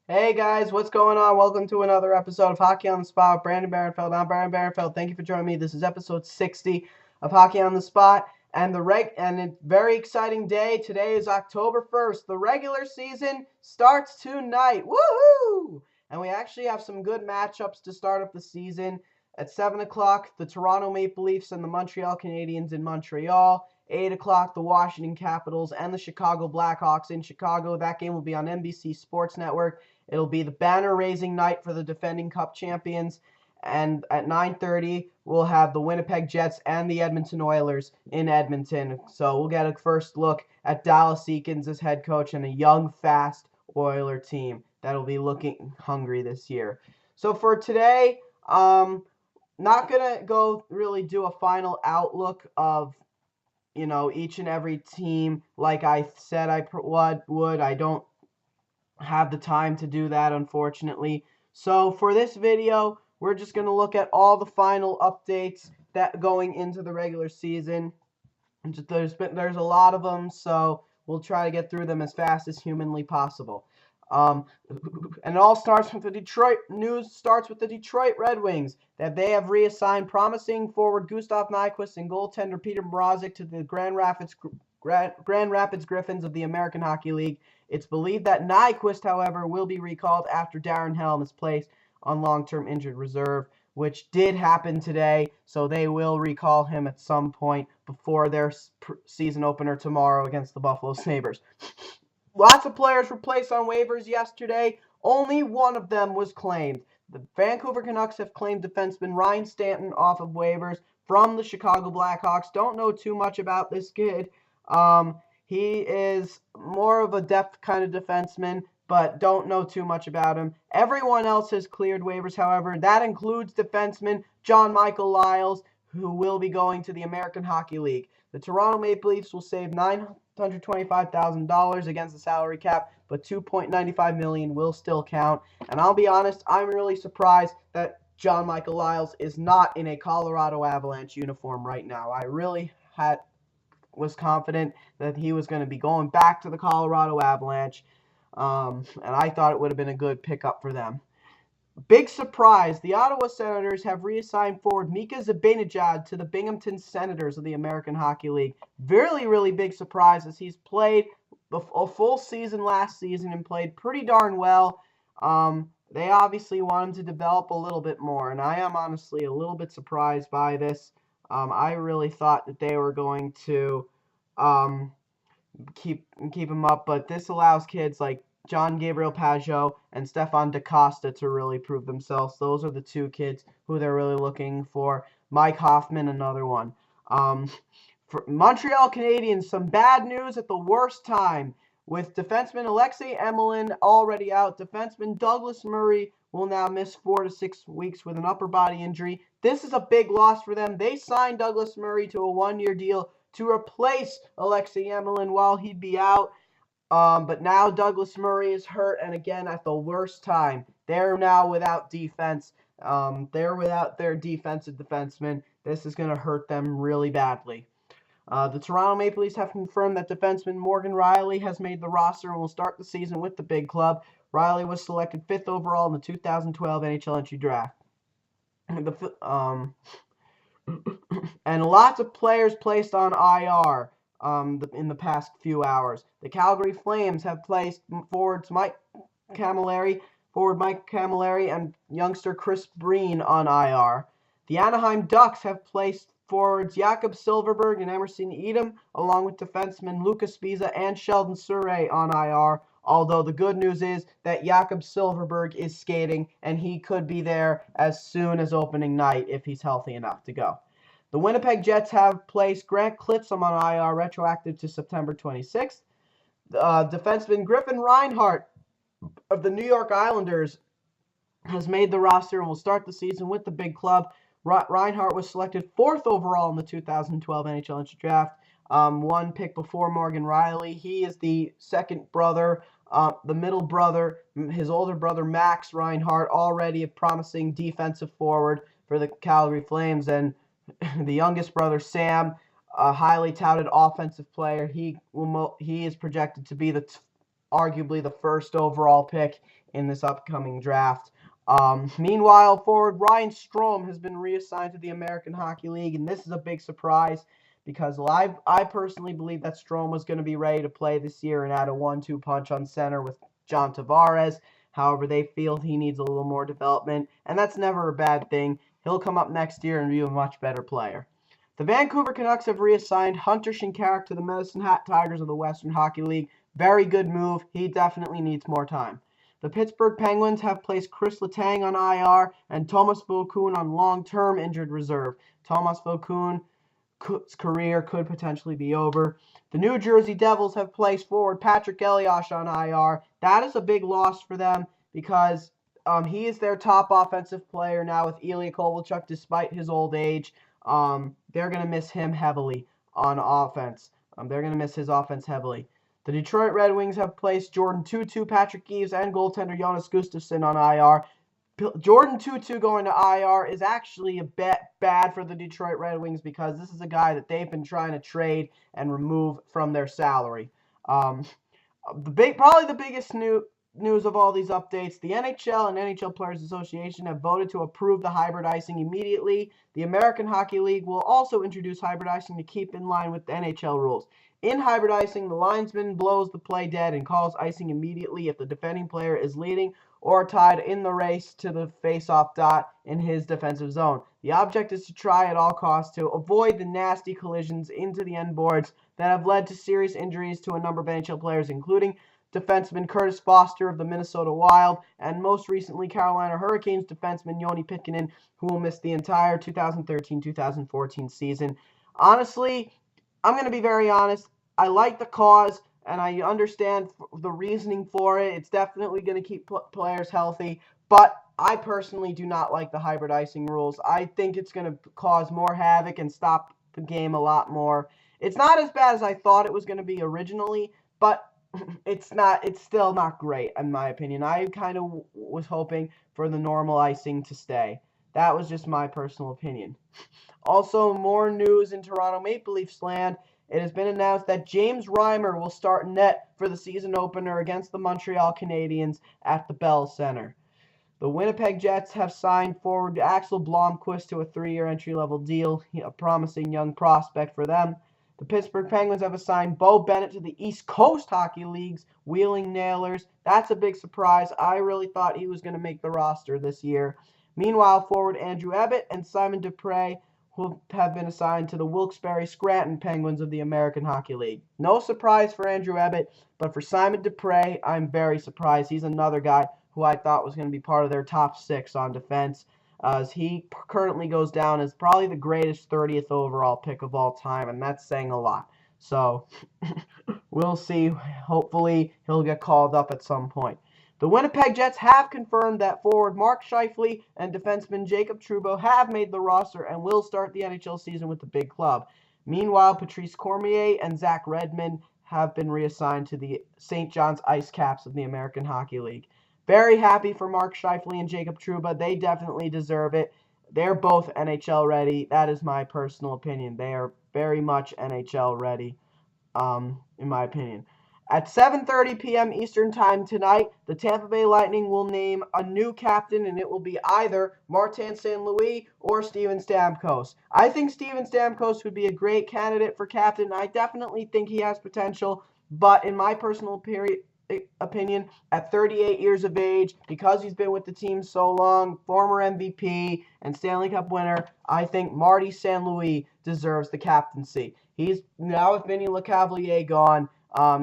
Hey guys, what's going on? Welcome to another episode of Hockey on the Spot with Brandon Barenfeld. I'm Brandon Barenfeld. Thank you for joining me. This is episode 60 of Hockey on the Spot, and a very exciting day. Today is October 1st. The regular season starts tonight. Woohoo! And we actually have some good matchups to start up the season. At 7 o'clock, the Toronto Maple Leafs and the Montreal Canadiens in Montreal. 8 o'clock, the Washington Capitals and the Chicago Blackhawks in Chicago. That game will be on NBC Sports Network. It'll be the banner-raising night for the defending Cup champions. And at 9:30, we'll have the Winnipeg Jets and the Edmonton Oilers in Edmonton. So we'll get a first look at Dallas Eakins as head coach and a young, fast Oiler team that'll be looking hungry this year. So for today, not gonna go really do a final outlook of each and every team like I said I would. I don't have the time to do that, unfortunately. So for this video, we're just going to look at all the final updates that going into the regular season. There's a lot of them, so we'll try to get through them as fast as humanly possible. Um, and it all starts with the Detroit news. Starts with the Detroit Red Wings that they have reassigned promising forward Gustav Nyquist and goaltender Peter Mrazek to the Grand Rapids Griffins of the American Hockey League. It's believed that Nyquist, however, will be recalled after Darren Helm is placed on long-term injured reserve, which did happen today, so they will recall him at some point before their season opener tomorrow against the Buffalo Sabres. Lots of players were placed on waivers yesterday. Only one of them was claimed. The Vancouver Canucks have claimed defenseman Ryan Stanton off of waivers from the Chicago Blackhawks. Don't know too much about this kid. He is more of a depth kind of defenseman, but don't know too much about him. Everyone else has cleared waivers, however. That includes defenseman John Michael Lyles, who will be going to the American Hockey League. The Toronto Maple Leafs will save $925,000 against the salary cap, but $2.95 million will still count. And I'll be honest, I'm really surprised that John Michael Lyles is not in a Colorado Avalanche uniform right now. I really was confident that he was going to be going back to the Colorado Avalanche, and I thought it would have been a good pickup for them. Big surprise, the Ottawa Senators have reassigned forward Mika Zibanejad to the Binghamton Senators of the American Hockey League. Really, really big surprise as he's played a full season last season and played pretty darn well. They obviously want him to develop a little bit more, and I am honestly a little bit surprised by this. I really thought that they were going to keep him up, but this allows kids like John Gabriel Pajot and Stefan DaCosta to really prove themselves. Those are the two kids who they're really looking for. Mike Hoffman, another one. For Montreal Canadiens, some bad news at the worst time. With defenseman Alexei Emelin already out, defenseman Douglas Murray will now miss 4 to 6 weeks with an upper body injury. This is a big loss for them. They signed Douglas Murray to a one-year deal to replace Alexei Emelin while he'd be out. But now Douglas Murray is hurt, and again at the worst time. They're now without defense. They're without their defensive defenseman. This is going to hurt them really badly. The Toronto Maple Leafs have confirmed that defenseman Morgan Rielly has made the roster and will start the season with the big club. Rielly was selected 5th overall in the 2012 NHL entry draft. And lots of players placed on IR in the past few hours. The Calgary Flames have placed forward Mike Camilleri, and youngster Chris Breen on IR. The Anaheim Ducks have placed forwards Jakob Silfverberg and Emerson Edom, along with defensemen Lucas Spiza and Sheldon Surrey on IR. Although the good news is that Jakob Silfverberg is skating, and he could be there as soon as opening night if he's healthy enough to go. The Winnipeg Jets have placed Grant Clitsome on IR, retroactive to September 26th. Defenseman Griffin Reinhart of the New York Islanders has made the roster and will start the season with the big club. Reinhart was selected 4th overall in the 2012 NHL entry draft, one pick before Morgan Rielly. He is the second brother, the middle brother, his older brother Max Reinhart, already a promising defensive forward for the Calgary Flames, and the youngest brother Sam, a highly touted offensive player. He is projected to be the arguably the first overall pick in this upcoming draft. Meanwhile, forward Ryan Strome has been reassigned to the American Hockey League, and this is a big surprise because I personally believe that Strome was going to be ready to play this year and add a 1-2 punch on center with John Tavares. However, they feel he needs a little more development, and that's never a bad thing. He'll come up next year and be a much better player. The Vancouver Canucks have reassigned Hunter Shinkaruk to the Medicine Hat Tigers of the Western Hockey League. Very good move. He definitely needs more time. The Pittsburgh Penguins have placed Chris Letang on IR and Thomas Vokoun on long-term injured reserve. Thomas Vokoun's career could potentially be over. The New Jersey Devils have placed forward Patrick Elias on IR. That is a big loss for them because he is their top offensive player now with Ilya Kovalchuk despite his old age. They're going to miss him heavily on offense. They're going to miss his offense heavily. The Detroit Red Wings have placed Jordan Tootoo, Patrick Eaves, and goaltender Jonas Gustafsson on IR. Jordan Tootoo going to IR is actually a bit bad for the Detroit Red Wings because this is a guy that they've been trying to trade and remove from their salary. Probably the biggest news of all these updates, the NHL and NHL Players Association have voted to approve the hybrid icing immediately. The American Hockey League will also introduce hybrid icing to keep in line with the NHL rules. In hybrid icing, the linesman blows the play dead and calls icing immediately if the defending player is leading or tied in the race to the face-off dot in his defensive zone. The object is to try at all costs to avoid the nasty collisions into the end boards that have led to serious injuries to a number of NHL players, including defenseman Curtis Foster of the Minnesota Wild, and most recently Carolina Hurricanes defenseman Joni Pitkanen, who will miss the entire 2013-2014 season. Honestly, I'm going to be very honest. I like the cause, and I understand the reasoning for it. It's definitely going to keep players healthy, but I personally do not like the hybrid icing rules. I think it's going to cause more havoc and stop the game a lot more. It's not as bad as I thought it was going to be originally, but it's still not great in my opinion. I kind of was hoping for the normal icing to stay. That was just my personal opinion. Also, more news in Toronto Maple Leafs land. It has been announced that James Reimer will start net for the season opener against the Montreal Canadiens at the Bell Center. The Winnipeg Jets have signed forward Axel Blomqvist to a 3-year entry-level deal, a promising young prospect for them. The Pittsburgh Penguins have assigned Bo Bennett to the East Coast Hockey League's Wheeling Nailers. That's a big surprise. I really thought he was going to make the roster this year. Meanwhile, forward Andrew Ebbett and Simon Dupre who have been assigned to the Wilkes-Barre Scranton Penguins of the American Hockey League. No surprise for Andrew Ebbett, but for Simon Dupre, I'm very surprised. He's another guy who I thought was going to be part of their top 6 on defense, as he currently goes down as probably the greatest 30th overall pick of all time, and that's saying a lot. So, we'll see. Hopefully, he'll get called up at some point. The Winnipeg Jets have confirmed that forward Mark Scheifele and defenseman Jacob Trouba have made the roster and will start the NHL season with the big club. Meanwhile, Patrice Cormier and Zach Redmond have been reassigned to the St. John's Ice Caps of the American Hockey League. Very happy for Mark Scheifele and Jacob Trouba. They definitely deserve it. They're both NHL ready. That is my personal opinion. They are very much NHL ready, in my opinion. At 7:30 p.m. Eastern Time tonight, the Tampa Bay Lightning will name a new captain, and it will be either Martin St. Louis or Steven Stamkos. I think Steven Stamkos would be a great candidate for captain. I definitely think he has potential, but in my personal opinion, at 38 years of age, because he's been with the team so long, former MVP and Stanley Cup winner, I think Marty St. Louis deserves the captaincy. He's now with Vinny Lecavalier gone.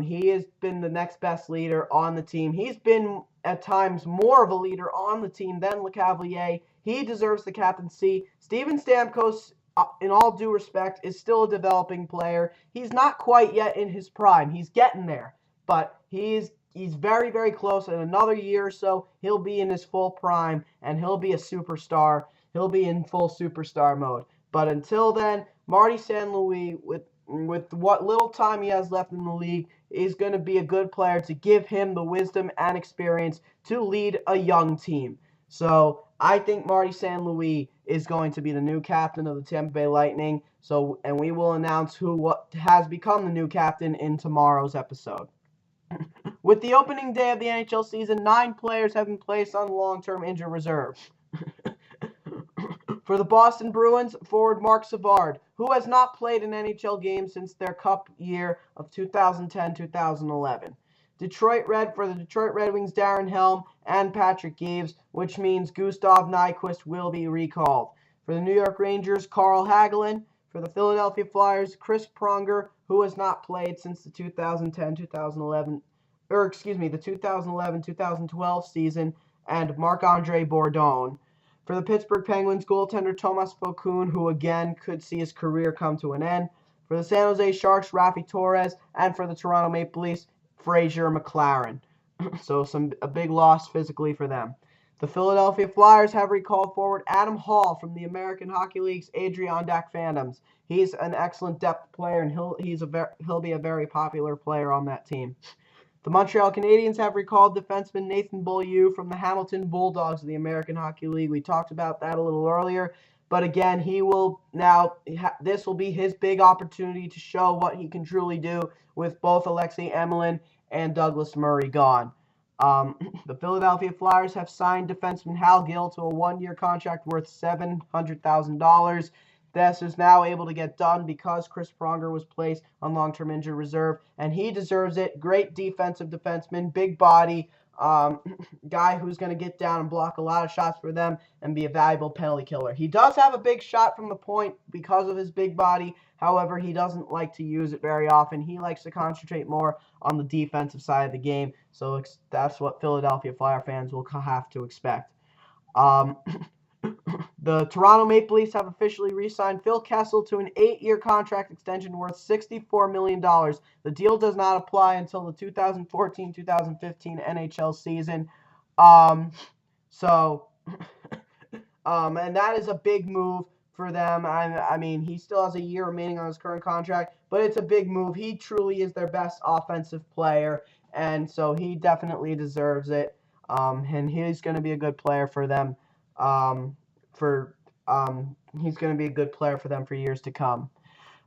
He has been the next best leader on the team. He's been, at times, more of a leader on the team than Lecavalier. He deserves the captaincy. Steven Stamkos, in all due respect, is still a developing player. He's not quite yet in his prime. He's getting there. But he's very, very close. In another year or so, he'll be in his full prime, and he'll be a superstar. He'll be in full superstar mode. But until then, Marty St. Louis, with what little time he has left in the league, is going to be a good player to give him the wisdom and experience to lead a young team. So I think Marty St. Louis is going to be the new captain of the Tampa Bay Lightning. And we will announce what has become the new captain in tomorrow's episode. With the opening day of the NHL season, 9 players have been placed on long-term injured reserve. For the Boston Bruins, forward Mark Savard, who has not played an NHL game since their Cup year of 2010-2011. For the Detroit Red Wings, Darren Helm and Patrick Gives, which means Gustav Nyquist will be recalled. For the New York Rangers, Carl Hagelin. For the Philadelphia Flyers, Chris Pronger, who has not played since the 2010-2011, the 2011-2012 season, and Marc-Andre Bourdon. For the Pittsburgh Penguins, goaltender Tomas Vokoun, who again could see his career come to an end. For the San Jose Sharks, Raffi Torres, and for the Toronto Maple Leafs, Fraser McLaren. So a big loss physically for them. The Philadelphia Flyers have recalled forward Adam Hall from the American Hockey League's Adirondack Phantoms. He's an excellent depth player, and he'll be a very popular player on that team. The Montreal Canadiens have recalled defenseman Nathan Beaulieu from the Hamilton Bulldogs of the American Hockey League. We talked about that a little earlier, but again, this will be his big opportunity to show what he can truly do with both Alexei Emelin and Douglas Murray gone. The Philadelphia Flyers have signed defenseman Hal Gill to a 1-year contract worth $700,000. This is now able to get done because Chris Pronger was placed on long-term injured reserve, and he deserves it. Great defensive defenseman, big body, guy who's going to get down and block a lot of shots for them and be a valuable penalty killer. He does have a big shot from the point because of his big body. However, he doesn't like to use it very often. He likes to concentrate more on the defensive side of the game, so that's what Philadelphia Flyer fans will have to expect. The Toronto Maple Leafs have officially re-signed Phil Kessel to an 8-year contract extension worth $64 million. The deal does not apply until the 2014-2015 NHL season. And that is a big move for them. I mean, he still has a year remaining on his current contract, but it's a big move. He truly is their best offensive player, and so he definitely deserves it. And he's going to be a good player for them. He's going to be a good player for them for years to come.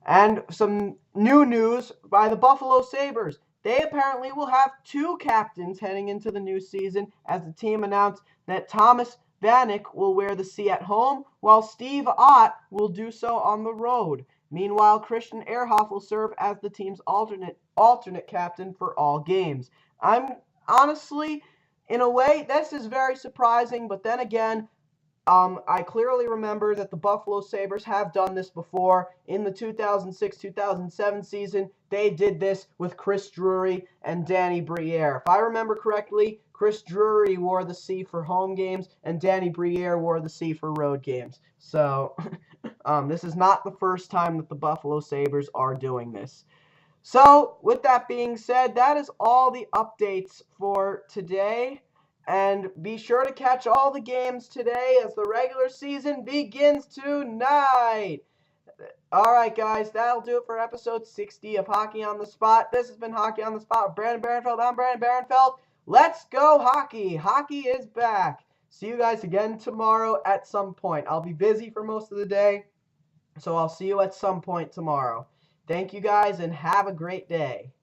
And some new news by the Buffalo Sabres. They apparently will have 2 captains heading into the new season, as the team announced that Thomas Vanek will wear the C at home, while Steve Ott will do so on the road. Meanwhile, Christian Ehrhoff will serve as the team's alternate captain for all games. I'm honestly, in a way, this is very surprising, but then again, I clearly remember that the Buffalo Sabres have done this before. In the 2006-2007 season, they did this with Chris Drury and Danny Briere. If I remember correctly, Chris Drury wore the C for home games, and Danny Briere wore the C for road games. So, this is not the first time that the Buffalo Sabres are doing this. So, with that being said, that is all the updates for today. And be sure to catch all the games today as the regular season begins tonight. All right, guys, that'll do it for episode 60 of Hockey on the Spot. This has been Hockey on the Spot with Brandon Barenfeld. I'm Brandon Barenfeld. Let's go hockey. Hockey is back. See you guys again tomorrow at some point. I'll be busy for most of the day, so I'll see you at some point tomorrow. Thank you, guys, and have a great day.